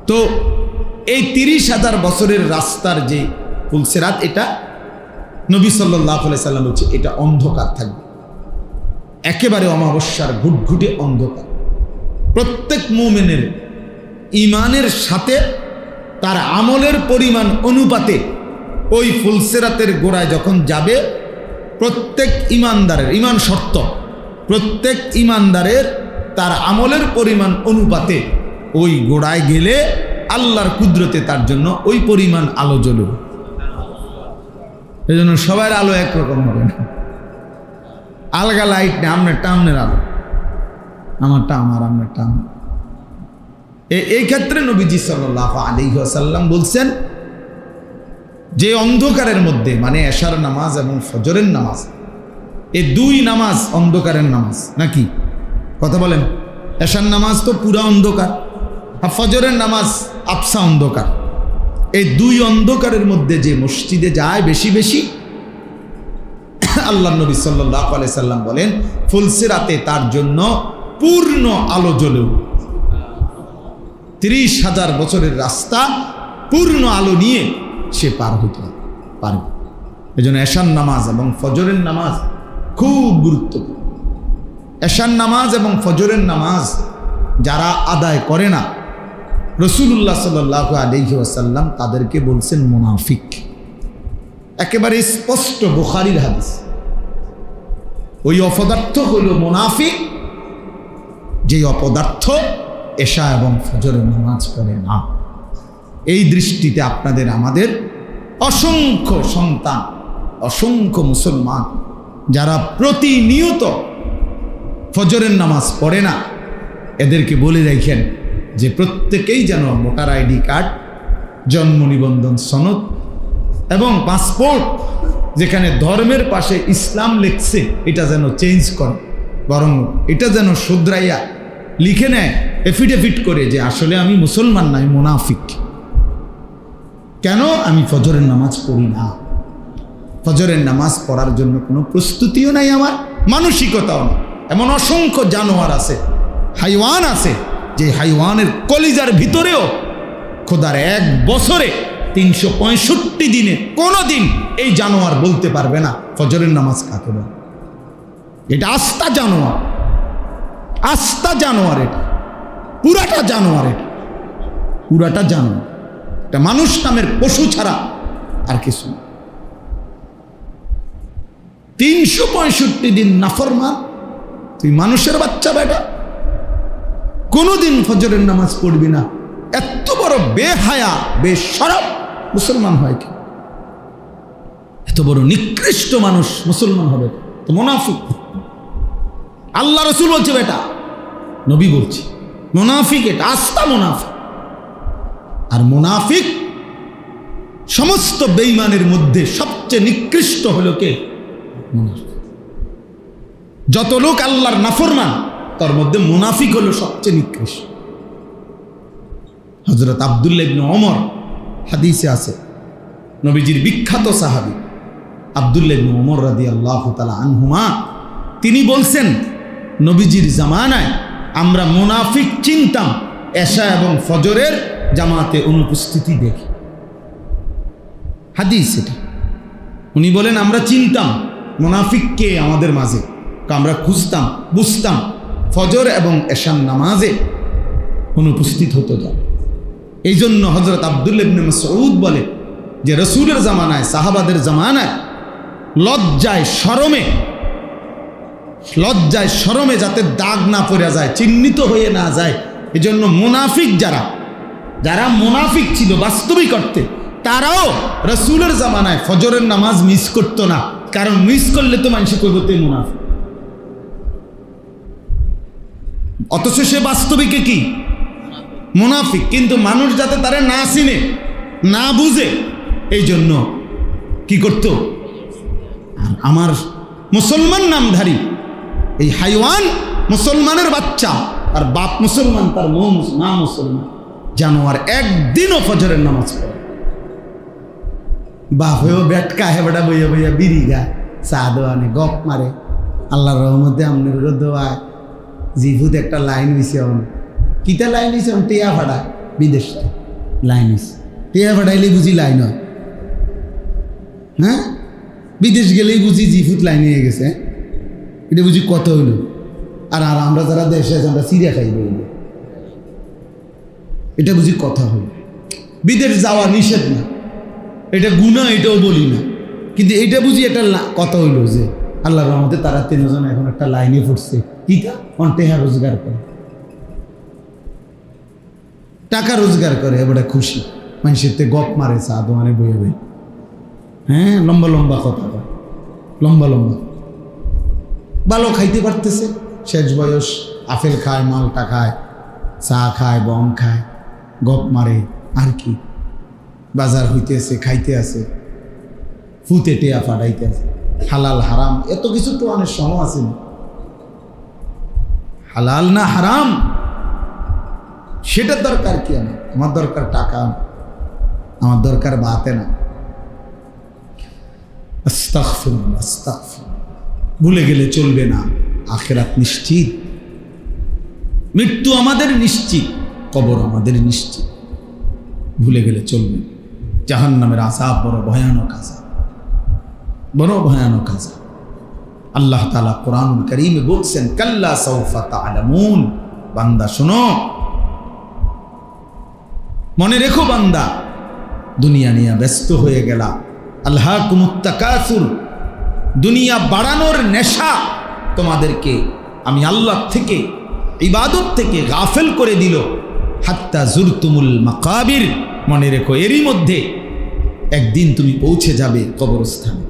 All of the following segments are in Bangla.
তো এই 30,000 বছরের রাস্তার যে পুলসিরাত, এটা নবী সাল্লাল্লাহু আলাইহি সাল্লাম বলছে এটা অন্ধকার থাকবে, একেবারে অমাবস্যার ঘুটঘুটে অন্ধকার। প্রত্যেক মুমিনের ঈমানের সাথে তার আমলের পরিমাণ অনুপাতে ওই ফুলসিরাতের গোড়ায় যখন যাবে, প্রত্যেক ঈমানদারের, ঈমান শর্ত, প্রত্যেক ঈমানদারের তার আমলের পরিমাণ অনুপাতে ওই গোড়ায় গেলে আল্লাহর কুদরতে তার জন্য ওই পরিমাণ আলো জ্বলবে। এই জন্য সবার আলো একরকম হবে না, আলগা লাইট নেই, আপনারটা আপনার আলো, আমারটা আমার, আপনারটা আমার। এই ক্ষেত্রে নবীজি সাল্লাল্লাহু আলাইহি ওয়াসাল্লাম বলছেন যে অন্ধকারের মধ্যে, মানে এশার নামাজ এবং ফজরের নামাজ, এই দুই নামাজ অন্ধকারের নামাজ নাকি? কথা বলেন। এশার নামাজ তো পুরা অন্ধকার, আর ফজরের নামাজ আবসা অন্ধকার। এই দুই অন্ধকারের মধ্যে যে মসজিদে যায় বেশি বেশি, আল্লাহ নবী সাল্লাল্লাহু আলাইহি সাল্লাম বলেন ফুলসিরাতে তার জন্য পূর্ণ আলো জ্বলে। 30,000 বছরের রাস্তা পূর্ণ আলো নিয়ে সে পার হতে পারবে। এই জন্য এশার নামাজ এবং ফজরের নামাজ খুব গুরুত্বপূর্ণ। এশার নামাজ এবং ফজরের নামাজ যারা আদায় করে না, রাসূলুল্লাহ সাল্লাল্লাহু আলাইহি ওয়াসাল্লাম তাদেরকে বলছেন মুনাফিক। একেবারে স্পষ্ট বুখারীর হাদিস। ওই অপদার্থ হলো মুনাফিক, যে অপদার্থ এশা এবং ফজরের নামাজ পড়ে না। এই দৃষ্টিতে আপনাদের আমাদের অসংখ্য সন্তান, অসংখ্য মুসলমান যারা প্রতিনিয়ত ফজরের নামাজ পড়ে না, এদেরকে বলে রাখেন যে প্রত্যেকেই যেন ভোটার আইডি কার্ড, জন্ম নিবন্ধন সনদ এবং পাসপোর্ট যেখানে ধর্মের পাশে ইসলাম লিখছে এটা যেন চেঞ্জ করে, বরং এটা যেন শুধরাইয়া লিখে নেয় এফিডেভিট করে যে আসলে আমি মুসলমান নাই, মুনাফিক। কেন? আমি ফজরের নামাজ পড়ি না, ফজরের নামাজ পড়ার জন্য কোনো প্রস্তুতিও নাই, আমার মানসিকতাও না। এমন অসংখ্য জানোয়ার আছে, হাইওয়ান আছে, যে হাইওয়ানের কলিজার ভিতরেও খোদার 1 বছরে 365 দিনে কোনো দিন এই জানোয়ার বলতে পারবে না ফজরের নামাজ কাকে বলে। এটা আস্তা জানোয়ার, আস্তা জানোয়ার, এটা পুরাটা জানোয়ার, এটা পুরাটা জানোয়ার। এটা মানুষ নামের পশু ছাড়া আর কিছু না। 365 দিন নাফরমান, তুই মানুষের বাচ্চা বেটা, কোনোদিন ফজরের নামাজ পড়বি না। এত বড় বেহায়া বেশরম মুসলমান হয় কি? এত বড় নিকৃষ্ট মানুষ মুসলমান হবে তো মুনাফিক। আল্লাহ রাসূল বলছে বেটা, নবী বলছে মুনাফিক, এটা আস্তা মুনাফিক। আর মুনাফিক সমস্ত বেঈমানের মধ্যে সবচেয়ে নিকৃষ্ট হলো কে? মুনাফিক। যত লোক আল্লাহর নাফরমান তার মধ্যে মুনাফিক হলো সবচেয়ে নিকৃষ্ট। হযরত আব্দুল্লাহ ইবনে ওমর হাদিসে আছে, নবীজির বিখ্যাত সাহাবী আব্দুল্লাহ ইবনে ওমর রাদিয়াল্লাহু তাআলা আনহুমা, তিনি বলছেন নবীজির জামানায় আমরা মুনাফিক চিনতাম এশা এবং ফজরের জামাতে অনুপস্থিতি দেখি। হাদিস এটা। উনি বলেন আমরা চিনতাম মুনাফিককে আমাদের মাঝে, আমরা খুঁজতাম, বুঝতাম ফজর এবং এশার নামাজে অনুপস্থিত হতো যায়। এই জন্য হযরত আব্দুল্লাহ ইবনে মাসউদ বলে যে রাসূলের জামানায়, সাহাবাদের জামানায় লজ্জায় শরমে যাতে দাগ না পড়ে যায়, চিহ্নিত হয়ে না যায়, এজন্য মুনাফিক যারা মুনাফিক ছিল বাস্তবিক অর্থে, তারাও রাসূলের জামানায় ফজরের নামাজ মিস করতো না, কারণ মিস করলে তো মানুষ কইবো তে মুনাফিক। অথচ সে বাস্তবিকে কি? মুনাফিক। কিন্তু মানুষ যাতে তারে না চিনে, না বুঝে, এই জন্য কি করত? আমার মুসলমান নামধারী এই হাইওয়ান, মুসলমানের বাচ্চা, আর বাপ মুসলমান, তার মা মুসলমান, জানোয়ার একদিনও ফজরের নামাজ পড়ে। বাপ হয়েও বেটকা হে বেটা বইয়া বইয়া বিড়ি গায়, চা দোয়ানে গপ মারে, আল্লাহর রহমতে আমনের দোয়ায় জিভুত একটা লাইন হয়েছে, কিতা লাইন হয়েছে টিয়া ফাড়া, বিদেশ লাইন হয়েছে, টিয়া পাঠাইলে বুঝি লাইন হয়, হ্যাঁ বিদেশ গেলেই বুঝি জিফুট লাইন হয়ে গেছে, এটা বুঝি কত হইল। আর আর আমরা যারা দেশে আছি আমরা চিড়িয়া খাই বলবো, এটা বুঝি কথা হইল। বিদেশ যাওয়া নিষেধ না, এটা গুনাহ, এটাও বলি না, কিন্তু এটা বুঝি এটা কথা হইল যে আল্লাহর রহমতে তারা 3 জন এখন একটা লাইনে পড়ছে, কি টেহা রোজগার করে, টাকা রোজগার করে, এবারে খুশি, মানুষের তে গপ মারে, চা দোকানে বয়ে বই, হ্যাঁ লম্বা লম্বা কথা কয়, লম্বা লম্বা, ভালো খাইতে পারতেছে, শেষ বয়স, আপেল খায়, মালটা খায়, চা খায়, বম খায়, গপ মারে, আর কি বাজার হইতেছে, খাইতে আছে, ফুতে টেয়া ফাটাইতে আছে, হালাল হারাম এত কিছু তো অনেক সময় আছে না, হালাল না হারাম সেটার দরকার কি? আমার দরকার টাকা, আমার দরকার বাতে না। আস্তাগফিরুল্লাহ, আস্তাগফিরুল্লাহ। ভুলে গেলে চলবে না, আখিরাত নিশ্চিত, মৃত্যু আমাদের নিশ্চিত, কবর আমাদের নিশ্চিত, ভুলে গেলে চলবে। জাহান্নামের আযাব বড় ভয়ানক আযাব, বড় ভয়ানক আযাব। আল্লাহ তাআলা কোরআনুল কারীমে বলছেন, কাল্লা সাউফা তা'লামুন, বান্দা শোনো, মনে রেখো বান্দা, দুনিয়া নিয়ে ব্যস্ত হয়ে গেলা, আলহাকুমুত তাকাসুর, দুনিয়া বাড়ানোর নেশা তোমাদেরকে আমি আল্লাহ থেকে, ইবাদত থেকে গাফেল করে দিল, হাত্তা জুরতুমুল মাকাবির, মনে রেখো এরই মধ্যে একদিন তুমি পৌঁছে যাবে কবরস্থানে।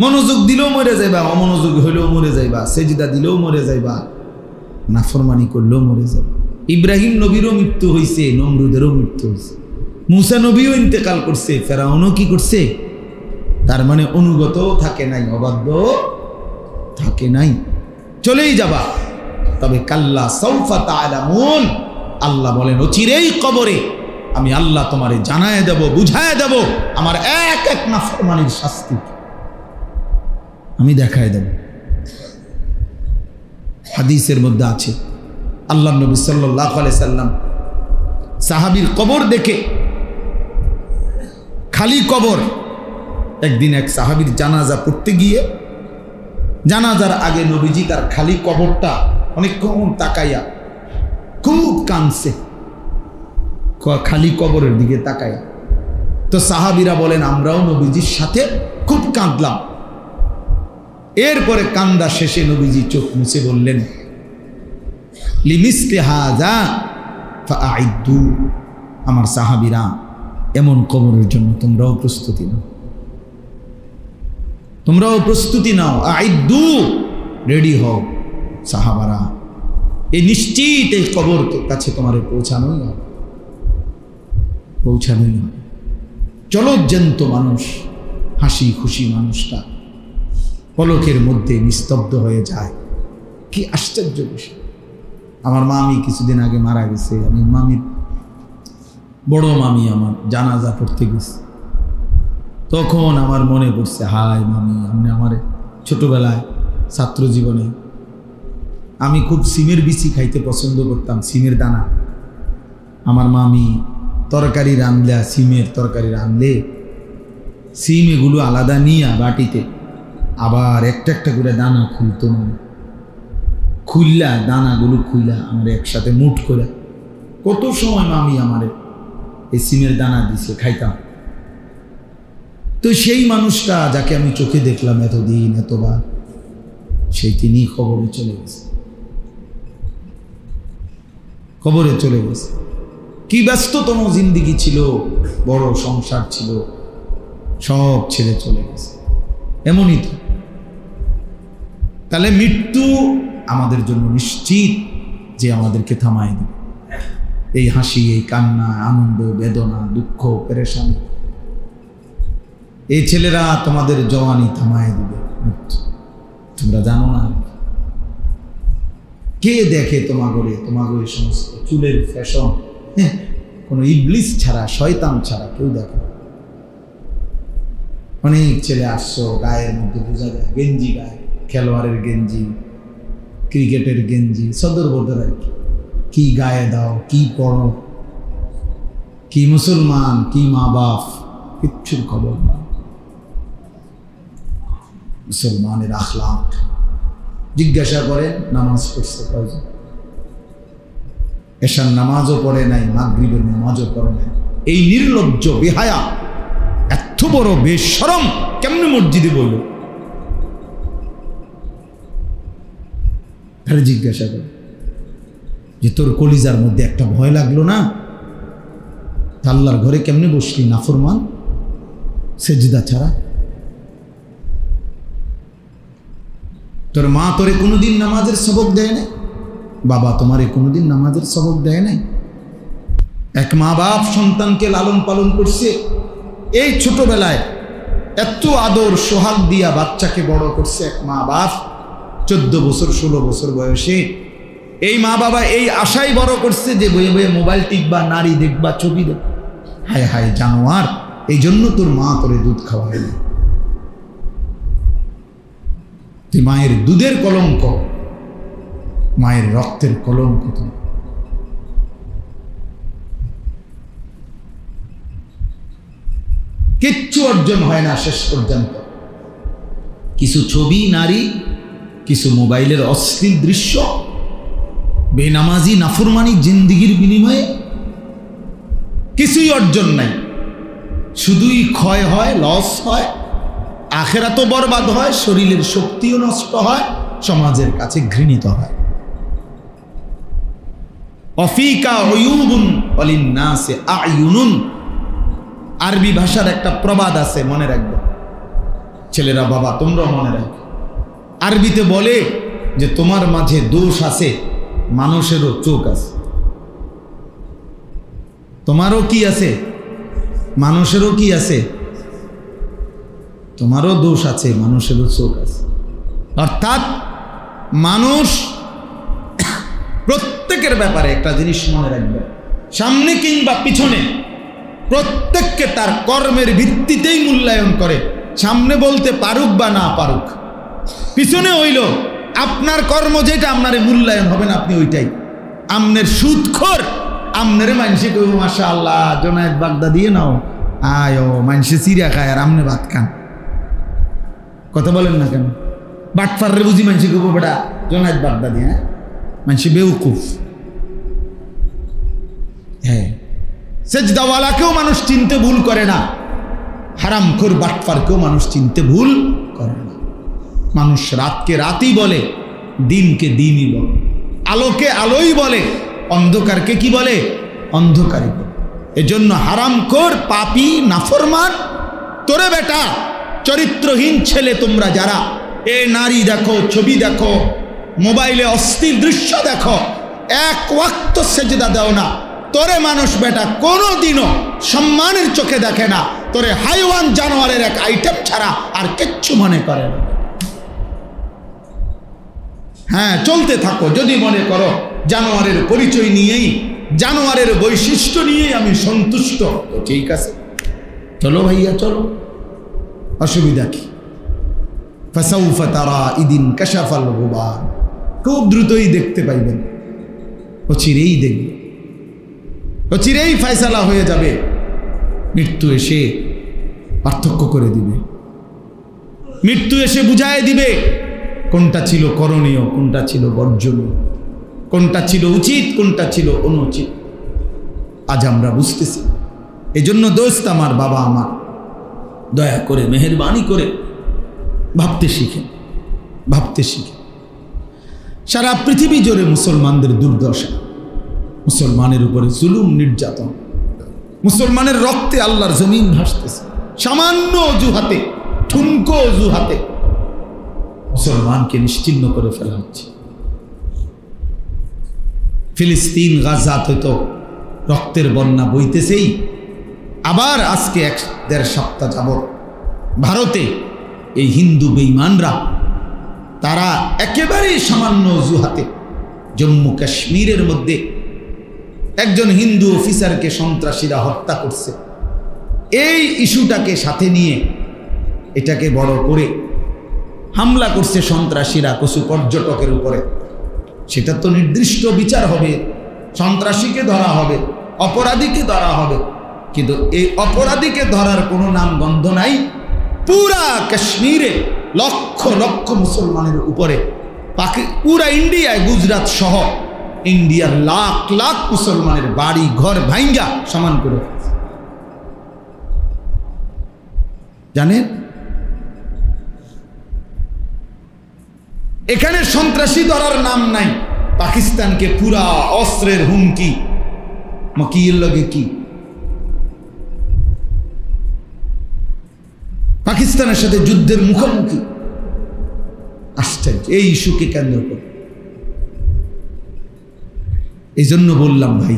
মনোযোগ দিলেও মরে যাইবা, অমনোযোগ হইলেও মরে যাইবা, সেজদা দিলেও মরে যাইবা, নাফরমানি করলেও মরে যাবে। ইব্রাহিম নবীরও মৃত্যু হয়েছে, নমরুদেরও মৃত্যু হয়েছে, মুসা নবীও ইন্তেকাল করছে, ফেরাউনও কি করছে, তার মানে অনুগত থাকে নাই, অবাধ্য থাকে নাই, চলেই যাবা। তবে কাল্লা সাউফা তা'লামুন, আল্লাহ বলেন অচিরেই কবরে আমি আল্লাহ তোমারে জানায় দেব, বুঝায় দেব, আমার এক এক নাফরমানির শাস্তি আমি দেখায় দেব। হাদিসের মধ্যে আছে, আল্লাহ নবী সাল্লাল্লাহু আলাইহি সাল্লাম সাহাবীর কবর দেখে, খালি কবর, একদিন এক সাহাবীর জানাজা পড়তে গিয়ে, জানাজার আগে নবীজি তার খালি কবরটা অনেকক্ষণ তাকাইয়া খুব কাঁদছে, খালি কবরের দিকে তাকাইয়া। তো সাহাবীরা বলেন আমরাও নবীজির সাথে খুব কাঁদলাম। এরপরে কান্দা শেষে নবীজি চোখ মুছে বললেন, লিমিসলি হাযা ফাআইদ্দু, আমার সাহাবীরা এমন কবরের জন্য তোমরাও প্রস্তুতি নাও, তোমরাও প্রস্তুতি নাও, আইদ্দু, রেডি হও সাহাবারা, এই নিশ্চিত এই কবর কাছে তোমার পৌঁছানোই হবে, পৌঁছানোই হবে। জলজ্জান্ত মানুষ, হাসি খুশি মানুষটা পলকের মধ্যে নিস্তব্ধ হয়ে যায়, কি আশ্চর্য বিষয়। আমার মামি কিছুদিন আগে মারা গেছে, আমি মামির বড় মামি আমার জানাজা পড়তে গেছে, তখন আমার মনে পড়ছে, হায় মামি, আপনি আমার ছোটবেলায় ছাত্র জীবনে আমি খুব সিমের বিচি খাইতে পছন্দ করতাম, সিমের দানা। আমার মামি তরকারি রাঁধলে, সিমের তরকারি রাঁধলে সিম এগুলো আলাদা নিয়ে বাটিতে আবার একটা একটা করে দানা খুলতো, খুললা দানাগুলো খুইলা আমার একসাথে মুঠ করে, কত সময় মামি আমার এই সিমের দানা দিছে, খাইতাম। তো সেই মানুষটা যাকে আমি চোখে দেখলাম এতদিন এতবার, সেই তিনি কবরে চলে গেছে, কবরে চলে গেছে। কি ব্যস্ততম জিন্দিগি ছিল, বড় সংসার ছিল, সব ছেড়ে চলে গেছে। এমনই তো, তাহলে মৃত্যু আমাদের জন্য নিশ্চিত যে আমাদেরকে থামায় দেবে। এই হাসি, এই কান্না, আনন্দ, বেদনা, দুঃখ, পেরেশানি, এই ছেলেরা তোমাদের জওয়ানি থামায় দিবে মৃত্যু। তোমরা জানো না কে দেখে তোমাগরে, তোমাগরে সমস্ত চুলের ফ্যাশন, কোনো ইবলিস ছাড়া, শয়তান ছাড়া কেউ দেখে। অনেক ছেলে আসছো, গায়ের মধ্যে বোঝা যায় গেঞ্জি, গায়ে খেলোয়াড়ের গেঞ্জি, ক্রিকেটের গেঞ্জি, সদর বদর আর কি গায়ে দাও, কি পড়ো, কি মুসলমান, কি মা বাপ, কিচ্ছুর খবর না। মুসলমানের আখলাক জিজ্ঞাসা করেন, নামাজ পড়ছে কয়জন? এশার নামাজও পড়ে নাই, মাগরিবের নামাজও পড়ে নাই। এই নির্লজ্জ বেহায়া, এত বড় বেশরম কেমনে মসজিদে বলল? তাহলে জিজ্ঞাসা করে যে তোর কলিজার মধ্যে একটা ভয় লাগলো না? আল্লাহর ঘরে কেমনে বসলি নাফরমান, সেজদা ছাড়া? তোর মা তোরে কোনোদিন নামাজের সবক দেয় নাই? বাবা তোমারে কোনোদিন নামাজের সবক দেয় নাই? এক মা বাপ সন্তানকে লালন পালন করছে, এই ছোটবেলায় এত আদর সোহাগ দিয়া বাচ্চাকে বড় করছে এক মা বাপ। 14 বছর 16 বছর বয়সে এই মা বাবা এই আশাই বড় করছে যে বয়ে বয়ে মোবাইল টিপবা, নারী দেখবা, ছবি দেখ। হায় হায় জানোয়ার, এই জন্য তোর মা তোরে দুধ খাওয়ায় না। তুই মায়ের দুধের কলঙ্ক, মায়ের রক্তের কলঙ্ক। তুমি কিচ্ছু অর্জন হয় না শেষ পর্যন্ত। কিছু ছবি, নারী, কিছু মোবাইলের অশ্লীল দৃশ্য, বেনামাজি নাফরমানি জিন্দিগির বিনিময়ে কিছুই অর্জন নাই। শুধুই ক্ষয় হয়, লস হয়, আখেরাতও বরবাদ হয়, শরীরের শক্তিও নষ্ট হয়, সমাজের কাছে ঘৃণিত হয়। অফিকা উয়ুবুন ওয়ালিন্নাসি আয়ুনুন, আরবি ভাষার একটা প্রবাদ আছে, মনে রাখবে ছেলেরা, বাবা তোমরাও মনে রাখবে। আরবিতে বলে যে তোমার মাঝে দোষ আছে, মানুষেরও চোখ আছে। তোমারও কি আছে? মানুষেরও কি আছে? তোমারও দোষ আছে, মানুষেরও চোখ আছে। অর্থাৎ মানুষ প্রত্যেকের ব্যাপারে একটা জিনিস মনে রাখবে, সামনে কিংবা পিছনে প্রত্যেককে তার কর্মের ভিত্তিতেই মূল্যায়ন করে। সামনে বলতে পারুক বা না পারুক, পিছনে হইল আপনার কর্ম যেটা, আপনার মূল্যায়ন হবে না, আপনি ওইটাই। আমনের সুদখোর, আমনের মানুষে কইব মাশাআল্লাহ জোনায়েদ বাগদা দিয়ে নাও, আয় মানুষে চিড়া খায় আর আমনে ভাত খান। কথা বলেন না কেন? বাটফাররে বুঝি মানুষে কইব বেটা জোনায়েদ বাগদা দিয়ে, হ্যাঁ মানুষে বেউকুফ। হ্যাঁ, সেজদাওয়ালাকেও মানুষ চিনতে ভুল করে না, হারামখোর বাটফারকেও মানুষ চিনতে ভুল করে না। মানুষ রাতকে রাতই বলে, দিনকে দিনই বলে, আলোকে আলোই বলে, অন্ধকারকে কি বলে? অন্ধকারই বলে। এজন্য হারামখোর, পাপী, নাফরমান, তোরে বেটা চরিত্রহীন ছেলে তোমরা যারা এ নারী দেখো, ছবি দেখো, মোবাইলে অশ্লীল দৃশ্য দেখো, এক ওয়াক্ত সেজদা দাও না, তোরে মানুষ বেটা কোনোদিনও সম্মানের চোখে দেখে না, তোরে হাইওয়ান জানোয়ারের এক আইটেম ছাড়া আর কিচ্ছু মনে করে না। হ্যাঁ, চলতে থাকো, যদি মনে করো জানোয়ারের পরিচয় নিয়েই, জানোয়ারের বৈশিষ্ট্য নিয়েই আমি সন্তুষ্ট, তো ঠিক আছে, চলো ভাইয়া চলো, অসুবিধা কি? ফাসাউফা তারা ইদিন কাশাফাল গুবার, খুব দ্রুতই দেখতে পাইবেন, অচিরেই দেখবে, অচিরেই ফয়সালা হয়ে যাবে। মৃত্যু এসে পার্থক্য করে দিবে, মৃত্যু এসে বুঝায় দিবে কোনটা ছিল করণীয়, কোনটা ছিল বর্জনীয়, কোনটা ছিল উচিত, কোনটা ছিল অনুচিত। আজ আমরা বুঝতেছি। এজন্য দোস্ত আমার, বাবা আমার, দয়া করে মেহেরবানি করে ভাবতে শিখেন, ভাবতে শিখেন। সারা পৃথিবী জুড়ে মুসলমানদের দুর্দশা, মুসলমানের উপরে জুলুম, নির্যাতন, মুসলমানের রক্তে আল্লাহর জমিন ভাসতেছে। সামান্য অজুহাতে, ঠুনকো অজুহাতে মুসলমানকে নিশ্চিহ্ন করে ফেলা হচ্ছে। ফিলিস্তিন, গাজাত হয়তো রক্তের বন্যা বইতেছেই, আবার আজকে 1-1.5 সপ্তাহ যাবৎ ভারতে এই হিন্দু বেঈমানরা তারা একেবারেই সামান্য অজুহাতে জম্মু কাশ্মীরের মধ্যে একজন হিন্দু অফিসারকে সন্ত্রাসীরা হত্যা করছে। এই ইস্যুটাকে সাথে নিয়ে এটাকে বড় করে হামলা করছে সন্ত্রাসীরা কিছু পর্যটকের উপরে। সেটা তো নির্দিষ্ট বিচার হবে, সন্ত্রাসীকে ধরা হবে, অপরাধীকে ধরা হবে, কিন্তু এই অপরাধীকে ধরার কোনো নাম গন্ধ নাই। পুরা কাশ্মীরে লক্ষ লক্ষ মুসলমানের উপরে, পুরা ইন্ডিয়ায়, গুজরাট সহ ইন্ডিয়ার লাখ লাখ মুসলমানের বাড়ি ঘর ভাঙ্গা সমান করে ফেলছে। জানেন, এখানে সন্ত্রাসী ধরার নাম নাই। পাকিস্তানকে পুরা অস্ত্রের হুমকি, মকিয়ের লগে কি, পাকিস্তানের সাথে যুদ্ধের মুখোমুখি। আশ্চর্য এই ইস্যুকে কেন্দ্র করে। এই জন্য বললাম ভাই,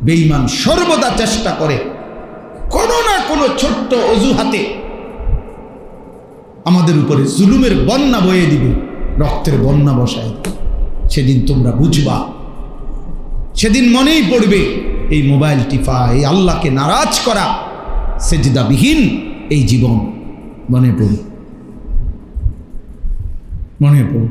বেঈমান সর্বদা চেষ্টা করে কোনো না কোনো ছোট্ট অজুহাতে আমাদের উপরে জুলুমের বন্যা বয়ে দিবে, রক্তের বন্যা বসায়। সেদিন তোমরা বুঝবা, সেদিন মনেই পড়বে এই মোবাইল টিপা, এই আল্লাহকে নারাজ করা, সেজদাবিহীন এই জীবন মনে পড়ে, মনে পড়ে।